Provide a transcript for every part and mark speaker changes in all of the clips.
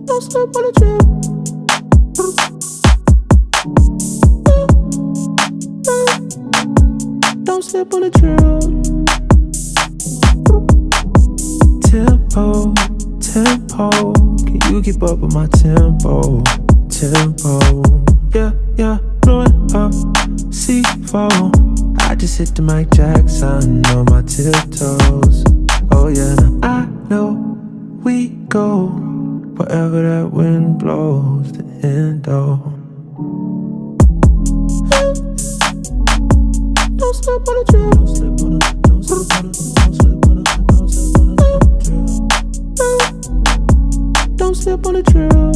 Speaker 1: Don't slip on the drip. Don't slip on the drill. Tempo, tempo. Can you keep up with my tempo? Tempo. Yeah, yeah, blowing up C4. I just hit the Mike Jackson on my tiptoes. Oh yeah, I know we go wherever that wind blows. The endo. Don't slip on the drill. Don't slip on the, don't slip on the, don't slip on the, don't slip on the drill. Don't slip on the drill.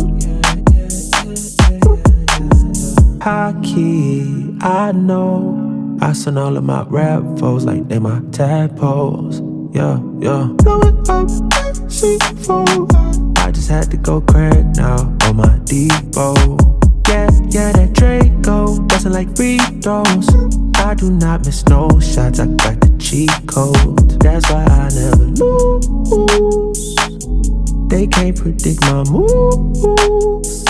Speaker 1: High key, I know. I send all of my rap foes like they my tadpoles. Yeah, yeah. Blowing up C4. I just had to go crack now on my Depot. Yeah, yeah, that Draco bustin' like free throws. I do not miss no shots, I got the cheat code. That's why I never lose. They can't predict my moves.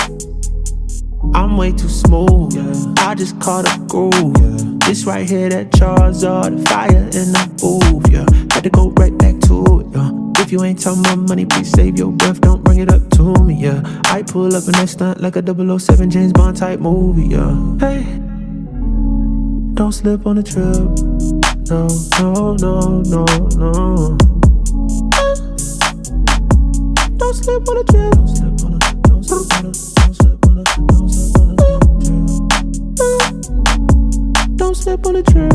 Speaker 1: I'm way too smooth, yeah. I just caught a groove, yeah. This right here, that Charizard, the fire in the booth, yeah. Had to go right back to it, yeah. If you ain't talking about money, please save your breath, don't bring it up to me, yeah. I pull up in that stunt like a 007 James Bond type movie, yeah. Hey, don't slip on the trip. No, no, no, no, no. Don't slip on the trip. Don't slip on the, don't slip on the, don't slip on the, don't slip on the trip. Don't slip on the trip.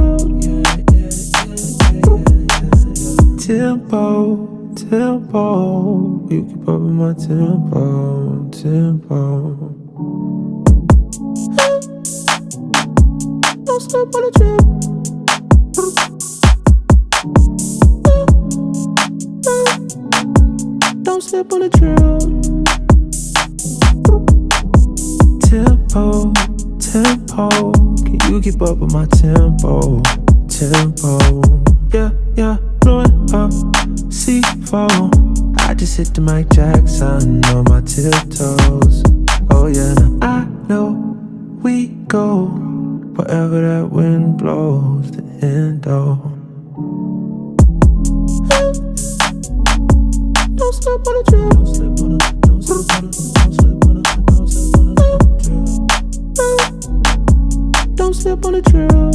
Speaker 1: Tempo, tempo. You keep up with my tempo, tempo. Don't slip on the trip. Don't slip on the drill. Tempo, tempo. Can you keep up with my tempo? Tempo. Yeah, yeah, blowing up C4. I just hit the Mike Jackson on my tiptoes. Oh yeah, I know we go wherever that wind blows. The endo. Don't slip on the drill. Don't slip on the, don't slip on the, don't slip on the, don't slip on the drill. Don't slip on the drill.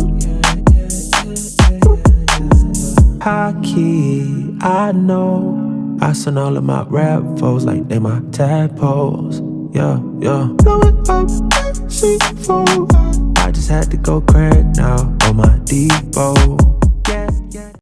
Speaker 1: High key, I know. I send all of my rap foes like they my tadpoles. Yeah, yeah. Blowing up C4. I just had to go crack now on my Depot.